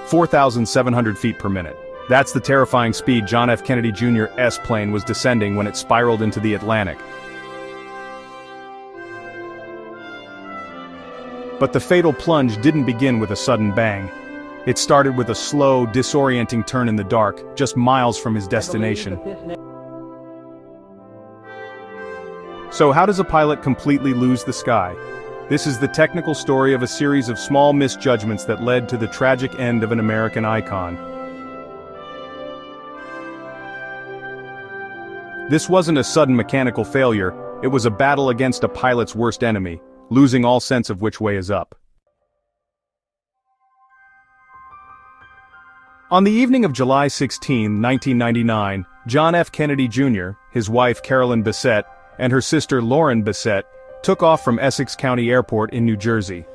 4,700 feet per minute. That's the terrifying speed John F. Kennedy Jr.'s plane was descending when it spiraled into the Atlantic. But the fatal plunge didn't begin with a sudden bang. It started with a slow, disorienting turn in the dark, just miles from his destination. So how does a pilot completely lose the sky? This is the technical story of a series of small misjudgments that led to the tragic end of an American icon. This wasn't a sudden mechanical failure, it was a battle against a pilot's worst enemy, losing all sense of which way is up. On the evening of July 16, 1999, John F. Kennedy Jr., his wife Carolyn Bessette, and her sister Lauren Bessette took off from Essex County Airport in New Jersey.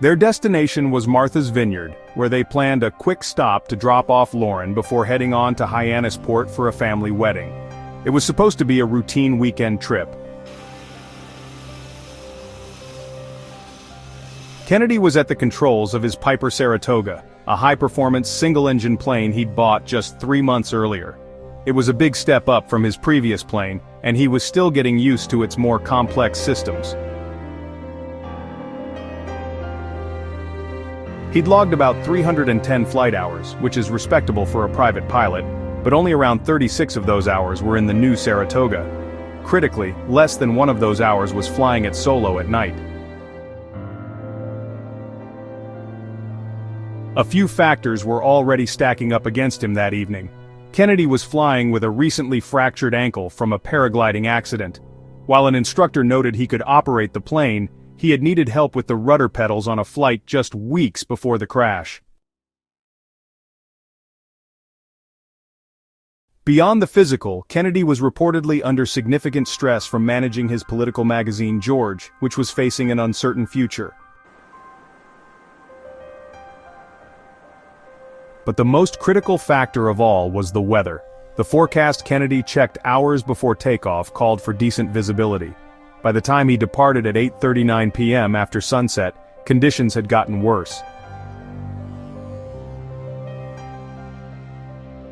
Their destination was Martha's Vineyard, where they planned a quick stop to drop off Lauren before heading on to Hyannisport for a family wedding. It was supposed to be a routine weekend trip. Kennedy was at the controls of his Piper Saratoga, a high-performance single-engine plane he'd bought just 3 months earlier. It was a big step up from his previous plane, and he was still getting used to its more complex systems. He'd logged about 310 flight hours, which is respectable for a private pilot, but only around 36 of those hours were in the new Saratoga. Critically, less than one of those hours was flying it solo at night. A few factors were already stacking up against him that evening. Kennedy was flying with a recently fractured ankle from a paragliding accident. While an instructor noted he could operate the plane, he had needed help with the rudder pedals on a flight just weeks before the crash. Beyond the physical, Kennedy was reportedly under significant stress from managing his political magazine George, which was facing an uncertain future. But the most critical factor of all was the weather. The forecast Kennedy checked hours before takeoff called for decent visibility. By the time he departed at 8:39 p.m. after sunset, conditions had gotten worse.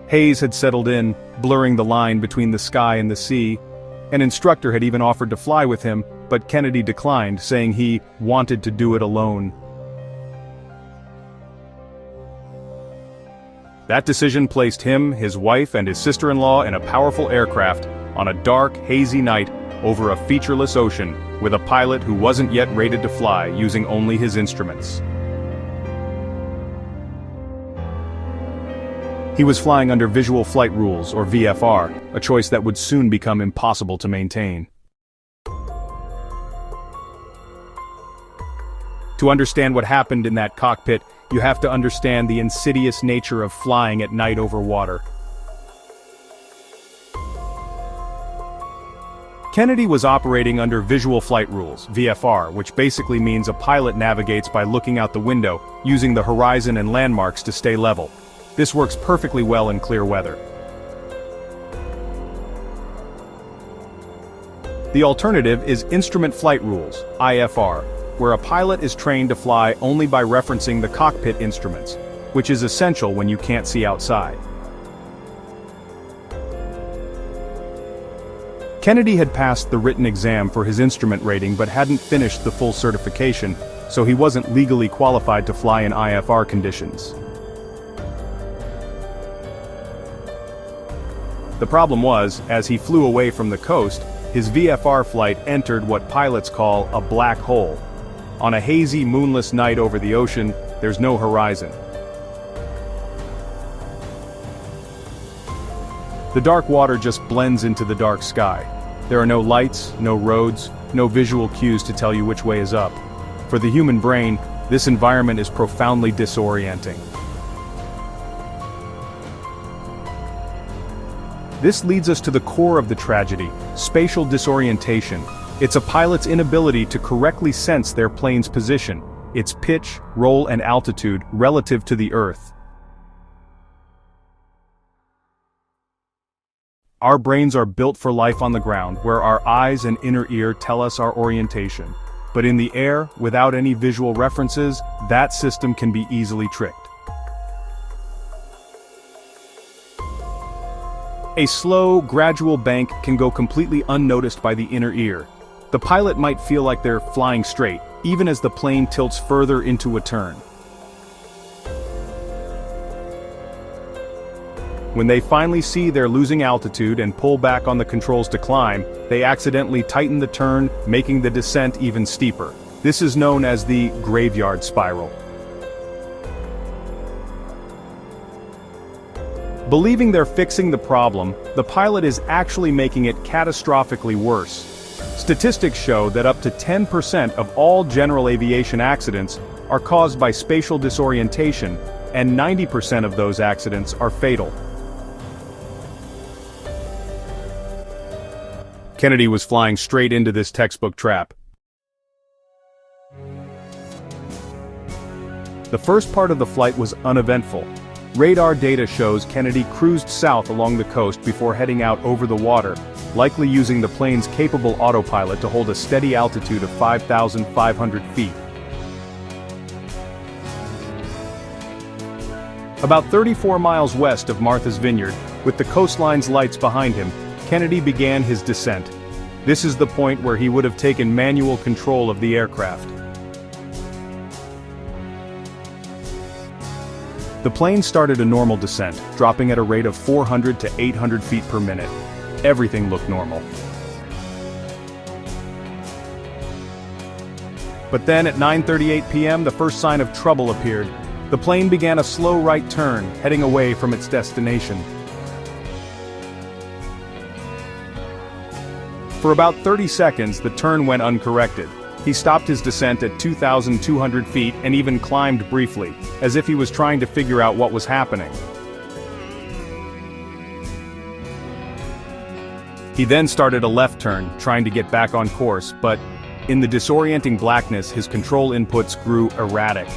Haze had settled in, blurring the line between the sky and the sea. An instructor had even offered to fly with him, but Kennedy declined, saying he wanted to do it alone. That decision placed him, his wife, and his sister-in-law in a powerful aircraft on a dark, hazy night over a featureless ocean with a pilot who wasn't yet rated to fly, using only his instruments. He was flying under visual flight rules, or VFR, a choice that would soon become impossible to maintain. To understand what happened in that cockpit, you have to understand the insidious nature of flying at night over water. Kennedy was operating under visual flight rules, VFR, which basically means a pilot navigates by looking out the window, using the horizon and landmarks to stay level. This works perfectly well in clear weather. The alternative is instrument flight rules, IFR, where a pilot is trained to fly only by referencing the cockpit instruments, which is essential when you can't see outside. Kennedy had passed the written exam for his instrument rating but hadn't finished the full certification, so he wasn't legally qualified to fly in IFR conditions. The problem was, as he flew away from the coast, his VFR flight entered what pilots call a black hole. On a hazy, moonless night over the ocean, there's no horizon. The dark water just blends into the dark sky. There are no lights, no roads, no visual cues to tell you which way is up. For the human brain, this environment is profoundly disorienting. This leads us to the core of the tragedy: spatial disorientation. It's a pilot's inability to correctly sense their plane's position, its pitch, roll, and altitude relative to the Earth. Our brains are built for life on the ground, where our eyes and inner ear tell us our orientation. But in the air, without any visual references, that system can be easily tricked. A slow, gradual bank can go completely unnoticed by the inner ear. The pilot might feel like they're flying straight, even as the plane tilts further into a turn. When they finally see they're losing altitude and pull back on the controls to climb, they accidentally tighten the turn, making the descent even steeper. This is known as the graveyard spiral. Believing they're fixing the problem, the pilot is actually making it catastrophically worse. Statistics show that up to 10% of all general aviation accidents are caused by spatial disorientation, and 90% of those accidents are fatal. Kennedy was flying straight into this textbook trap. The first part of the flight was uneventful. Radar data shows Kennedy cruised south along the coast before heading out over the water, likely using the plane's capable autopilot to hold a steady altitude of 5,500 feet. About 34 miles west of Martha's Vineyard, with the coastline's lights behind him, Kennedy began his descent. This is the point where he would have taken manual control of the aircraft. The plane started a normal descent, dropping at a rate of 400 to 800 feet per minute. Everything looked normal. But then at 9:38 p.m. the first sign of trouble appeared. The plane began a slow right turn, heading away from its destination. For about 30 seconds, the turn went uncorrected. He stopped his descent at 2,200 feet and even climbed briefly, as if he was trying to figure out what was happening. He then started a left turn, trying to get back on course, but in the disorienting blackness, his control inputs grew erratic.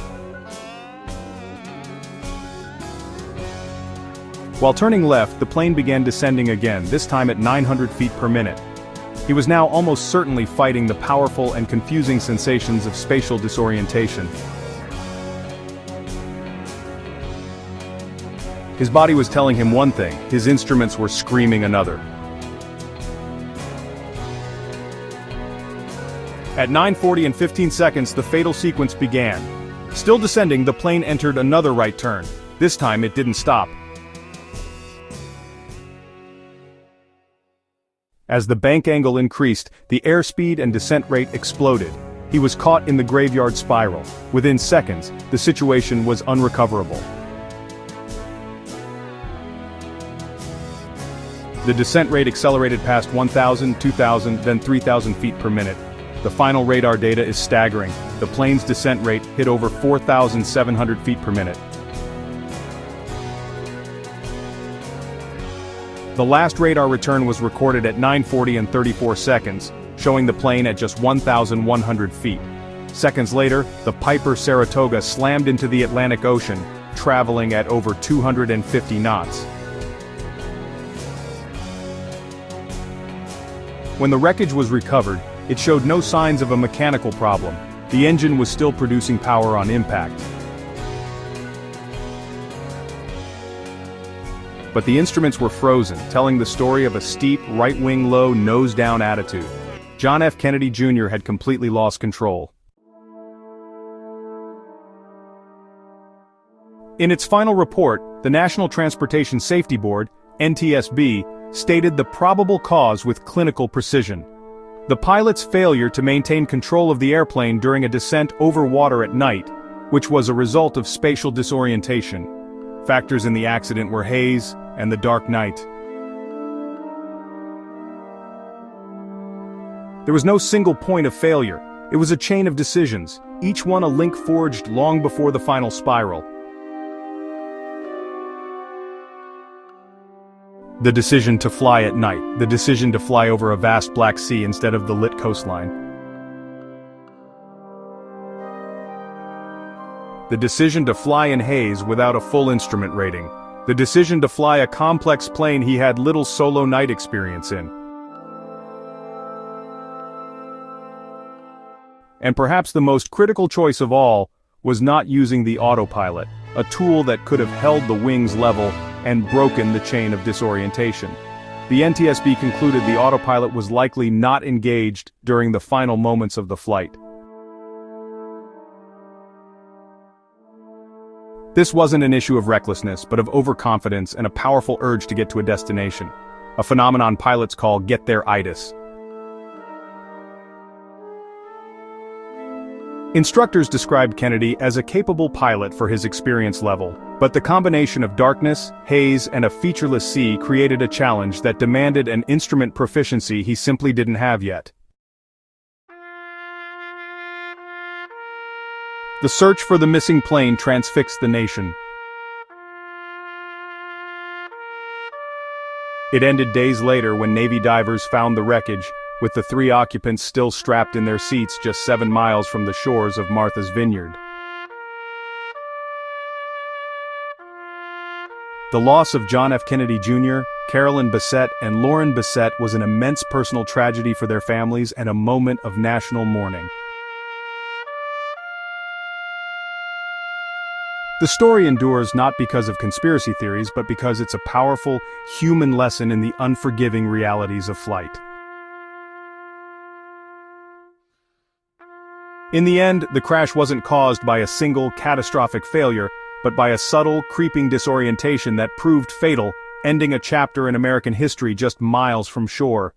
While turning left, the plane began descending again, this time at 900 feet per minute. He was now almost certainly fighting the powerful and confusing sensations of spatial disorientation. His body was telling him one thing, his instruments were screaming another. At 9:40 and 15 seconds, the fatal sequence began. Still descending, the plane entered another right turn. This time it didn't stop. As the bank angle increased, the airspeed and descent rate exploded. He was caught in the graveyard spiral. Within seconds, the situation was unrecoverable. The descent rate accelerated past 1,000, 2,000, then 3,000 feet per minute. The final radar data is staggering. The plane's descent rate hit over 4,700 feet per minute. The last radar return was recorded at 9:40 and 34 seconds, showing the plane at just 1,100 feet. Seconds later, the Piper Saratoga slammed into the Atlantic Ocean, traveling at over 250 knots. When the wreckage was recovered, it showed no signs of a mechanical problem. The engine was still producing power on impact. But the instruments were frozen, telling the story of a steep, right-wing low, nose-down attitude. John F. Kennedy Jr. had completely lost control. In its final report, the National Transportation Safety Board, NTSB, stated the probable cause with clinical precision. The pilot's failure to maintain control of the airplane during a descent over water at night, which was a result of spatial disorientation. Factors in the accident were haze and the dark night. There was no single point of failure. It was a chain of decisions, each one a link forged long before the final spiral. The decision to fly at night, the decision to fly over a vast Black Sea instead of the lit coastline. The decision to fly in haze without a full instrument rating. The decision to fly a complex plane he had little solo night experience in. And perhaps the most critical choice of all was not using the autopilot, a tool that could have held the wings level and broken the chain of disorientation. The NTSB concluded the autopilot was likely not engaged during the final moments of the flight. This wasn't an issue of recklessness, but of overconfidence and a powerful urge to get to a destination, a phenomenon pilots call get-there-itis. Instructors described Kennedy as a capable pilot for his experience level, but the combination of darkness, haze, and a featureless sea created a challenge that demanded an instrument proficiency he simply didn't have yet. The search for the missing plane transfixed the nation. It ended days later when Navy divers found the wreckage, with the 3 occupants still strapped in their seats just 7 miles from the shores of Martha's Vineyard. The loss of John F. Kennedy Jr., Carolyn Bessette, and Lauren Bessette was an immense personal tragedy for their families and a moment of national mourning. The story endures not because of conspiracy theories, but because it's a powerful, human lesson in the unforgiving realities of flight. In the end, the crash wasn't caused by a single, catastrophic failure, but by a subtle, creeping disorientation that proved fatal, ending a chapter in American history just miles from shore.